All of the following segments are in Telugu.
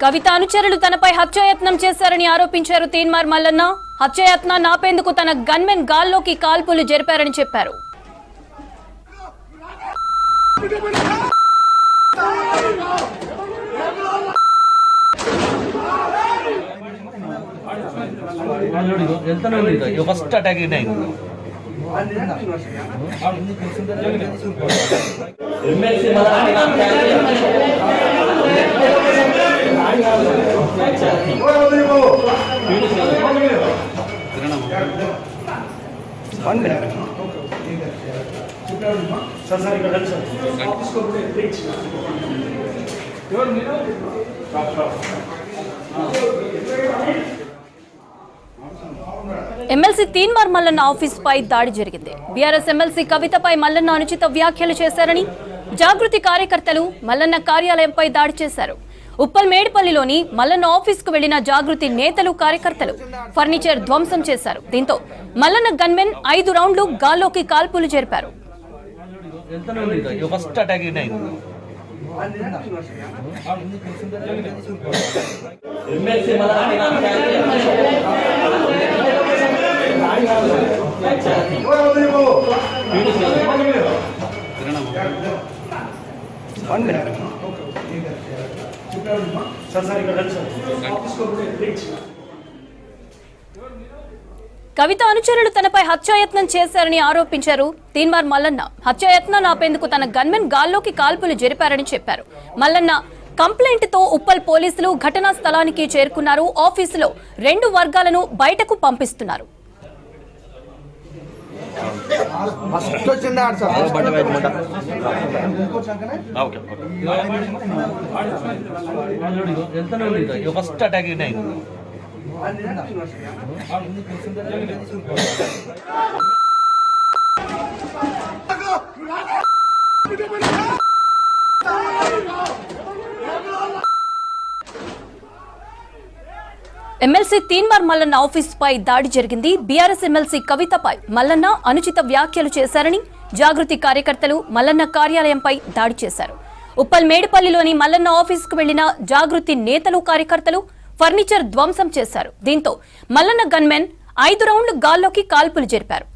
కవిత అనుచరులు తనపై హత్యాయత్నం చేశారని ఆరోపించారు తీన్మార్ మల్లన్న. హత్యాయత్నాన్ని ఆపేందుకు తన గన్మెన్ గాల్లోకి కాల్పులు జరిపారని చెప్పారు. First attack MLC Teenmar Mallanna office పై దాడి జరిగింది. బీఆర్ఎస్ ఎమ్మెల్సీ కవితపై మల్లన్న అనుచిత వ్యాఖ్యలు చేశారని జాగృతి కార్యకర్తలు మల్లన్న కార్యాలయంపై దాడి చేశారు. ఉప్పల్ మేడిపల్లిలోని మల్లన్న ఆఫీస్ కు వెళ్లిన జాగృతి నేతలు కార్యకర్తలు ఫర్నిచర్ ధ్వంసం చేశారు. దీంతో మల్లన్న గన్మెన్ 5 రౌండ్లు గాల్లోకి కాల్పులు జరిపారు. కవిత అనుచరులు తనపై హత్యాయత్నం చేశారని ఆరోపించారు తీన్మార్ మల్లన్న. హత్యాయత్నాన్ని ఆపేందుకు తన గన్మెన్ గాల్లోకి కాల్పులు జరిపారని చెప్పారు. మల్లన్న కంప్లైంట్ తో ఉప్పల్ పోలీసులు ఘటనా స్థలానికి చేరుకున్నారు. ఆఫీసులో 2 వర్గాలను బయటకు పంపిస్తున్నారు. First attack MLC Teenmar Mallanna office పై దాడి జరిగింది. బీఆర్ఎస్ ఎమ్మెల్సీ కవితపై మల్లన్న అనుచిత వ్యాఖ్యలు చేశారని జాగృతి కార్యకర్తలు మల్లన్న కార్యాలయంపై దాడి చేశారు. ఉప్పల్ మేడిపల్లిలోని మల్లన్న ఆఫీస్ కు వెళ్లిన జాగృతి నేతలు కార్యకర్తలు ఫర్నిచర్ ధ్వంసం చేశారు. దీంతో మల్లన్న గన్మెన్ 5 రౌండ్లు గాల్లోకి కాల్పులు జరిపారు.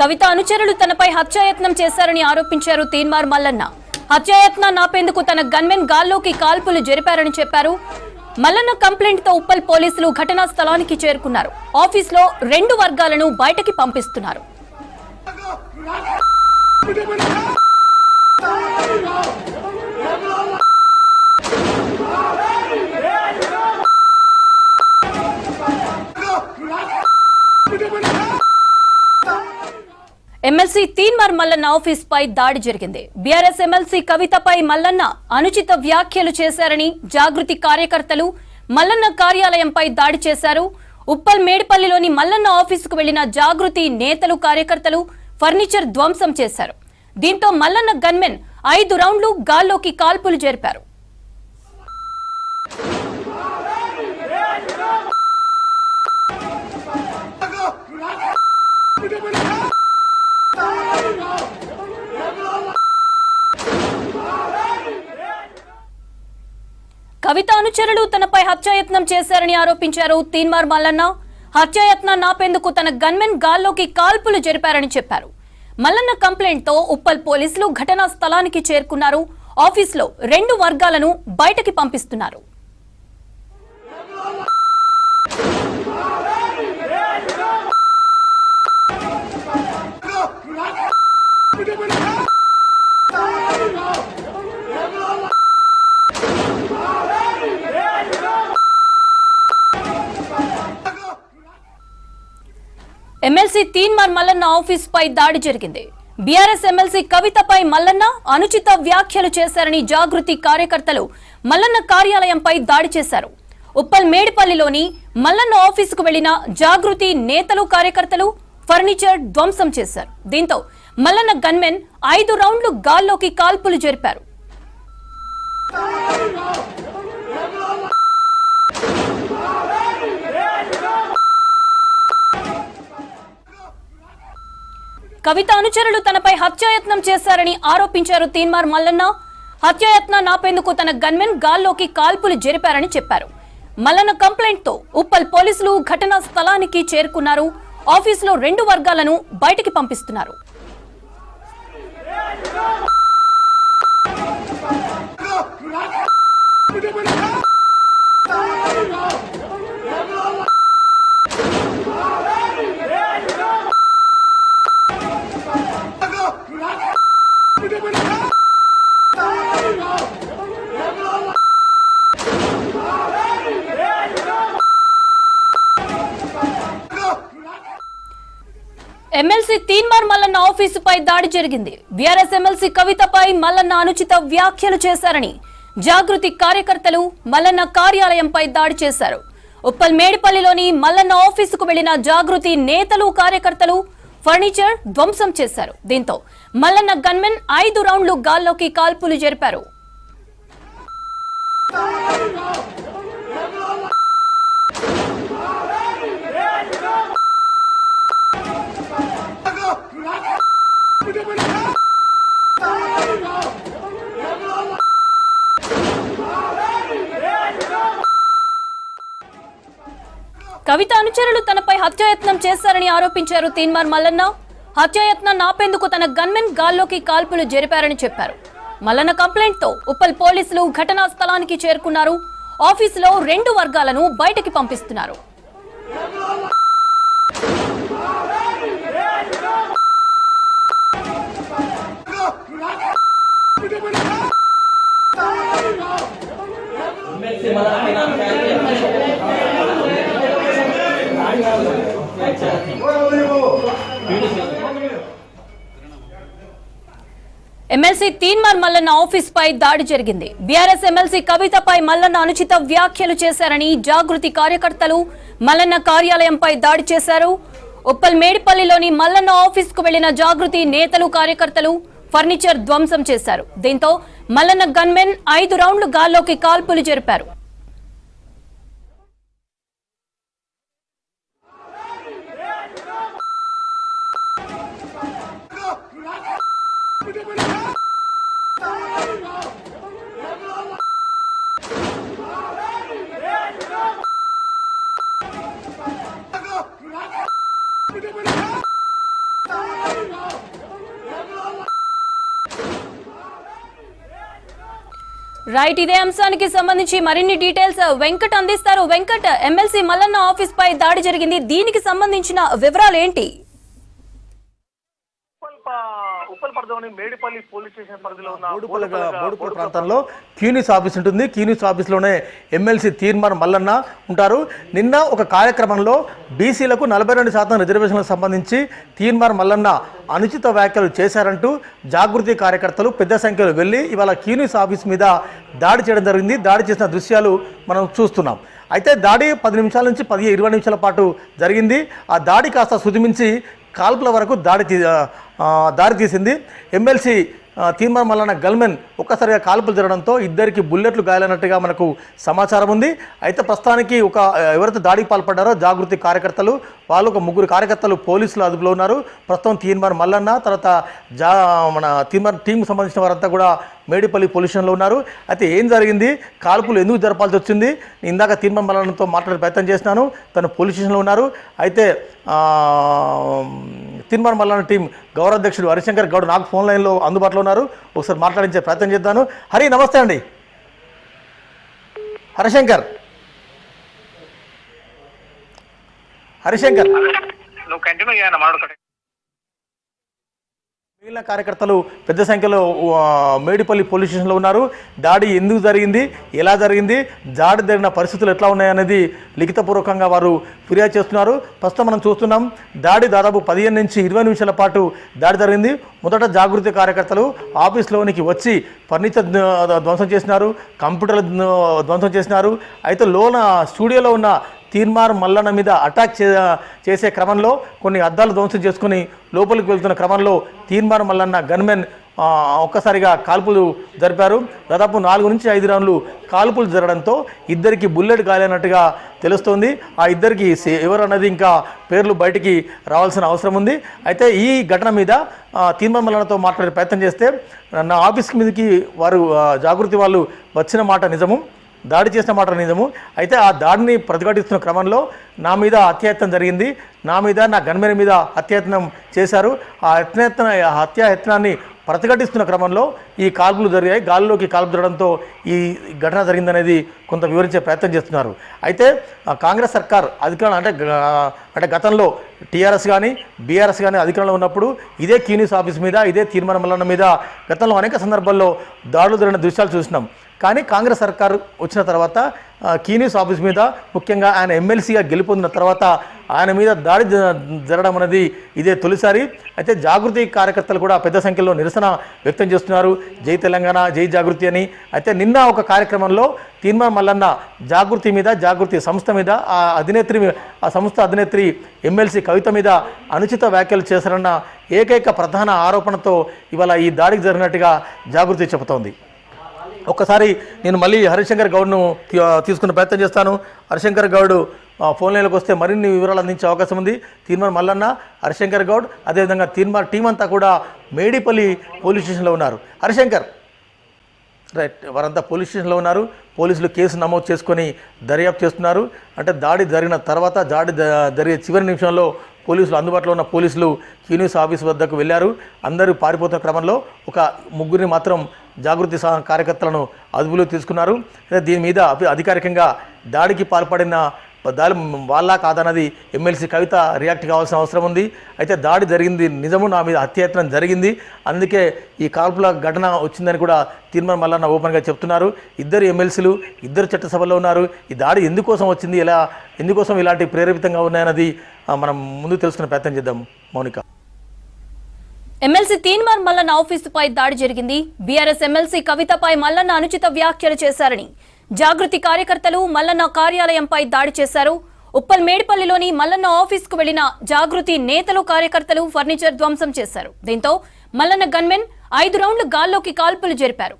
కవిత అనుచరులు తనపై హత్యాయత్నం చేశారని ఆరోపించారు తీన్మార్ మల్లన్న. హత్యాయత్నాన్ని ఆపేందుకు తన గన్మెన్ గాల్లోకి కాల్పులు జరిపారని చెప్పారు. మల్లన్న కంప్లైంట్ తో ఉప్పల్ పోలీసులు ఘటనా స్థలానికి చేరుకున్నారు. ఆఫీసులో 2 వర్గాలను బయటకి పంపిస్తున్నారు. ఎమ్మెల్సీ తీన్మార్ మల్లన్న ఆఫీస్ పై దాడి జరిగింది. బీఆర్ఎస్ ఎమ్మెల్సీ కవితపై మల్లన్న అనుచిత వ్యాఖ్యలు చేశారని జాగృతి కార్యకర్తలు మల్లన్న కార్యాలయంపై దాడి చేశారు. ఉప్పల్ మేడిపల్లిలోని మల్లన్న ఆఫీస్ కు వెళ్లిన జాగృతి నేతలు కార్యకర్తలు ఫర్నిచర్ ధ్వంసం చేశారు. దీంతో మల్లన్న గన్మెన్ 5 రౌండ్లు గాల్లోకి కాల్పులు జరిపారు. కవిత అనుచరులు తనపై హత్యాయత్నం చేశారని ఆరోపించారు తీన్మార్ మల్లన్న. హత్యాయత్నాన్ని ఆపేందుకు తన గన్మెన్ గాల్లోకి కాల్పులు జరిపారని చెప్పారు. మల్లన్న కంప్లైంట్ తో ఉప్పల్ పోలీసులు ఘటనా స్థలానికి చేరుకున్నారు. ఆఫీసులో 2 వర్గాలను బయటకి పంపిస్తున్నారు. ఎమ్మెల్సీ తీన్మార్ మల్లన్న ఆఫీస్ పై దాడి జరిగింది. బీఆర్ఎస్ ఎమ్మెల్సీ కవితపై మల్లన్న అనుచిత వ్యాఖ్యలు చేశారని జాగృతి కార్యకర్తలు మల్లన్న కార్యాలయంపై దాడి చేశారు. ఉప్పల్ మేడిపల్లిలోని మల్లన్న ఆఫీసుకు వెళ్లిన జాగృతి నేతలు కార్యకర్తలు ఫర్నిచర్ ధ్వంసం చేశారు. దీంతో మల్లన్న గన్మెన్ 5 రౌండ్లు గాల్లోకి కాల్పులు జరిపారు. కవిత అనుచరులు తనపై హత్యాయత్నం చేశారని ఆరోపించారు తీన్మార్ మల్లన్న. హత్యాయత్నం ఆపేందుకు తన గన్మెన్ గాల్లోకి కాల్పులు జరిపారని చెప్పారు. మల్లన్న కంప్లైంట్ తో ఉప్పల్ పోలీసులు ఘటనా స్థలానికి చేరుకున్నారు. ఆఫీసులో 2 వర్గాలను బయటికి పంపిస్తున్నారు. ఎమ్మెల్సీ తీన్మార్ మల్లన్న ఆఫీసుపై దాడి జరిగింది. బీఆర్ఎస్ ఎమ్మెల్సీ కవితపై మల్లన్న అనుచిత వ్యాఖ్యలు చేశారని జాగృతి కార్యకర్తలు మల్లన్న కార్యాలయంపై దాడి చేశారు. ఉప్పల్ మేడిపల్లిలోని మల్లన్న ఆఫీసుకు వెళ్లిన జాగృతి నేతలు కార్యకర్తలు ఫర్నిచర్ ధ్వంసం చేశారు. దీంతో మల్లన్న గన్మెన్ 5 రౌండ్లు గాల్లోకి కాల్పులు జరిపారు. కవిత అనుచరులు తనపై హత్యాయత్నం చేశారని ఆరోపించారు తీన్మార్ మల్లన్న. హత్యాయత్నం ఆపేందుకు తన గన్మెన్ గాల్లోకి కాల్పులు జరిపారని చెప్పారు. మల్లన్న కంప్లైంట్ తో ఉప్పల్ పోలీసులు ఘటనా స్థలానికి చేరుకున్నారు. ఆఫీసులో 2 వర్గాలను బయటికి పంపిస్తున్నారు. ఎమ్మెల్సీ తీన్మార్ మల్లన్న ఆఫీస్ పై దాడి జరిగింది. బీఆర్ఎస్ ఎమ్మెల్సీ కవితపై మల్లన్న అనుచిత వ్యాఖ్యలు చేశారని జాగృతి కార్యకర్తలు మల్లన్న కార్యాలయంపై దాడి చేశారు. ఉప్పల్ మేడిపల్లిలోని మల్లన్న ఆఫీస్ కు వెళ్లిన జాగృతి నేతలు కార్యకర్తలు ఫర్నిచర్ ధ్వంసం చేశారు. దీంతో మల్లన్న గన్మెన్ 5 రౌండ్లు గాల్లోకి కాల్పులు జరిపారు. రైట్, ఇదే అంశానికి సంబంధించి మరిన్ని డీటెయిల్స్ వెంకట్ అందిస్తారు. వెంకట్, ఎమ్మెల్సీ మల్లన్న ఆఫీస్ పై దాడి జరిగింది, దీనికి సంబంధించిన వివరాలు ఏంటి? ఉప్పల్ పరిధిలోని మేడిపల్లి పోలీస్ స్టేషన్ పరిధిలో ఉన్న బోడుపల్లి ప్రాంతంలో క్యూనిస్ ఆఫీస్ ఉంటుంది. క్యూనిస్ ఆఫీస్లోనే ఎమ్మెల్సీ తీన్మార్ మల్లన్న ఉంటారు. నిన్న ఒక కార్యక్రమంలో బీసీలకు 42% రిజర్వేషన్లకు సంబంధించి తీన్మార్ మల్లన్న అనుచిత వ్యాఖ్యలు చేశారంటూ జాగృతి కార్యకర్తలు పెద్ద సంఖ్యలో వెళ్ళి ఇవాళ క్యూనిస్ ఆఫీస్ మీద దాడి చేయడం జరిగింది. దాడి చేసిన దృశ్యాలు మనం చూస్తున్నాం. అయితే దాడి 10 నిమిషాల నుంచి 20 నిమిషాల పాటు జరిగింది. ఆ దాడి కాస్త సుదిమించి కాల్పుల వరకు దారి తీసింది. ఎమ్మెల్సీ తీన్మార్ మల్లన్న గన్మెన్ ఒక్కసారిగా కాల్పులు జరగడంతో ఇద్దరికి బుల్లెట్లు గాయాలన్నట్టుగా మనకు సమాచారం ఉంది. అయితే ప్రస్తుతానికి ఎవరైతే దాడికి పాల్పడ్డారో జాగృతి కార్యకర్తలు, వాళ్ళు ఒక 3 కార్యకర్తలు పోలీసులు అదుపులో ఉన్నారు. ప్రస్తుతం తీన్మార్ మల్లన్న తర్వాత మన తీన్మార్ టీంకు సంబంధించిన వారంతా కూడా మేడిపల్లి పోలీస్ స్టేషన్లో ఉన్నారు. అయితే ఏం జరిగింది, కాల్పులు ఎందుకు జరపాల్సి వచ్చింది, ఇందాక తీన్మార్ మల్లన్నతో మాట్లాడే ప్రయత్నం చేసినాను. తను పోలీస్ స్టేషన్లో ఉన్నారు. అయితే తీన్మార్ మల్లన్న టీం గౌరవాధ్యక్షుడు హరిశంకర్ గౌడ్ నాకు ఫోన్ లైన్లో అందుబాటులో ఉన్నారు. ఒకసారి మాట్లాడించే ప్రయత్నం చేద్దాను. హరి, నమస్తే అండి. హరిశంకర్ మిగిలిన కార్యకర్తలు పెద్ద సంఖ్యలో మేడిపల్లి పోలీస్ స్టేషన్లో ఉన్నారు. దాడి ఎందుకు జరిగింది, ఎలా జరిగింది, దాడి జరిగిన పరిస్థితులు ఎట్లా ఉన్నాయనేది లిఖితపూర్వకంగా వారు ఫిర్యాదు చేస్తున్నారు. ప్రస్తుతం మనం చూస్తున్నాం, దాడి దాదాపు 15 నుంచి 20 నిమిషాల పాటు దాడి జరిగింది. మొదట జాగృతి కార్యకర్తలు ఆఫీస్లోనికి వచ్చి ఫర్నిచర్ ధ్వంసం చేసినారు, కంప్యూటర్లు ధ్వంసం చేసినారు. అయితే స్టూడియోలో ఉన్న తీన్మార్ మల్లన్న మీద అటాక్ చేసే క్రమంలో కొన్ని అద్దాలు ధ్వంసం చేసుకుని లోపలికి వెళ్తున్న క్రమంలో తీన్మార్ మల్లన్న గన్మెన్ ఒక్కసారిగా కాల్పులు జరిపారు. దాదాపు 4 నుంచి 5 రౌండ్లు కాల్పులు జరగడంతో ఇద్దరికి బుల్లెట్ గాలైనట్టుగా తెలుస్తోంది. ఆ ఇద్దరికి ఎవరు అన్నది ఇంకా పేర్లు బయటికి రావాల్సిన అవసరం ఉంది. అయితే ఈ ఘటన మీద తీర్మార్ మల్లన్నతో మాట్లాడే ప్రయత్నం చేస్తే నా ఆఫీస్ మీదకి వారు జాగృతి వాళ్ళు వచ్చిన మాట నిజము, దాడి చేసిన మాట నిజము. అయితే ఆ దాడిని ప్రతిఘటిస్తున్న క్రమంలో నా మీద హత్యాయత్నం జరిగింది, నా మీద నా గన్మెన్ మీద హత్యాయత్నం చేశారు. ఆ హత్యాయత్నాన్ని ప్రతిఘటిస్తున్న క్రమంలో ఈ కాల్పులు జరిగాయి. గాల్లోకి కాల్పు జరగడంతో ఈ ఘటన జరిగిందనేది కొంత వివరించే ప్రయత్నం చేస్తున్నారు. అయితే కాంగ్రెస్ సర్కార్ అధికారం అంటే గతంలో టీఆర్ఎస్ కానీ బీఆర్ఎస్ కానీ అధికారంలో ఉన్నప్పుడు ఇదే క్యూ న్యూస్ ఆఫీస్ మీద, ఇదే తీర్మార్ మల్లన్న మీద గతంలో అనేక సందర్భాల్లో దాడులు జరిగిన దృశ్యాలు చూసినాం. కానీ కాంగ్రెస్ సర్కారు వచ్చిన తర్వాత క్యూ న్యూస్ ఆఫీస్ మీద, ముఖ్యంగా ఆయన ఎమ్మెల్సీగా గెలుపొందిన తర్వాత ఆయన మీద దాడి జరగడం అనేది ఇదే తొలిసారి. అయితే జాగృతి కార్యకర్తలు కూడా పెద్ద సంఖ్యలో నిరసన వ్యక్తం చేస్తున్నారు, జై తెలంగాణ, జై జాగృతి అని. అయితే నిన్న ఒక కార్యక్రమంలో తీర్మార్ మల్లన్న జాగృతి మీద, జాగృతి సంస్థ మీద, ఆ సంస్థ అధినేత్రి ఎమ్మెల్సీ కవిత మీద అనుచిత వ్యాఖ్యలు చేశారన్న ఏకైక ప్రధాన ఆరోపణతో ఇవాళ ఈ దాడికి జరిగినట్టుగా జాగృతి చెబుతోంది. ఒక్కసారి నేను మళ్ళీ హరిశంకర్ గౌడ్ను తీసుకునే ప్రయత్నం చేస్తాను. హరిశంకర్ గౌడ్ ఫోన్ లైన్లోకి వస్తే మరిన్ని వివరాలు అందించే అవకాశం ఉంది. తీర్మార్ మల్లన్న, హరిశంకర్ గౌడ్, అదేవిధంగా తీర్మార్ టీం అంతా కూడా మేడిపల్లి పోలీస్ స్టేషన్లో ఉన్నారు. హరిశంకర్, రైట్, వారంతా పోలీస్ స్టేషన్లో ఉన్నారు. పోలీసులు కేసు నమోదు చేసుకొని దర్యాప్తు చేస్తున్నారు. అంటే దాడి జరిగిన తర్వాత, దాడి జరిగే చివరి నిమిషంలో పోలీసులు, అందుబాటులో ఉన్న పోలీసులు క్యూ న్యూస్ ఆఫీస్ వద్దకు వెళ్ళారు. అందరూ పారిపోతున్న క్రమంలో ఒక ముగ్గురిని మాత్రం జాగృతి కార్యకర్తలను అదుపులో తీసుకున్నారు. దీని మీద అధికారికంగా దాడికి పాల్పడిన దాడి వాళ్ళ కాదన్నది ఎమ్మెల్సీ కవిత రియాక్ట్ కావాల్సిన అవసరం ఉంది. అయితే దాడి జరిగింది నిజము, నా మీద హత్యాయత్నం జరిగింది, అందుకే ఈ కాల్పుల ఘటన వచ్చిందని కూడా తీర్మార్ మల్లన్న ఓపెన్గా చెప్తున్నారు. ఇద్దరు ఎమ్మెల్సీలు, ఇద్దరు చట్టసభలో ఉన్నారు. ఈ దాడి ఎందుకోసం వచ్చింది, ఎందుకోసం ఇలాంటి ప్రేరేపితంగా ఉన్నాయన్నది మనం ముందు తెలుసుకునే ప్రయత్నం చేద్దాం. మౌనిక, ఎమ్మెల్సీ తీన్మార్ మల్లన్న ఆఫీసుపై దాడి జరిగింది. బీఆర్ఎస్ ఎమ్మెల్సీ కవితపై మల్లన్న అనుచిత వ్యాఖ్యలు చేశారని జాగృతి కార్యకర్తలు మల్లన్న కార్యాలయంపై దాడి చేశారు. ఉప్పల్ మేడిపల్లిలోని మల్లన్న ఆఫీసుకు వెళ్లిన జాగృతి నేతలు, కార్యకర్తలు ఫర్నిచర్ ధ్వంసం చేశారు. దీంతో మల్లన్న గన్మెన్ 5 రౌండ్లు గాల్లోకి కాల్పులు జరిపారు.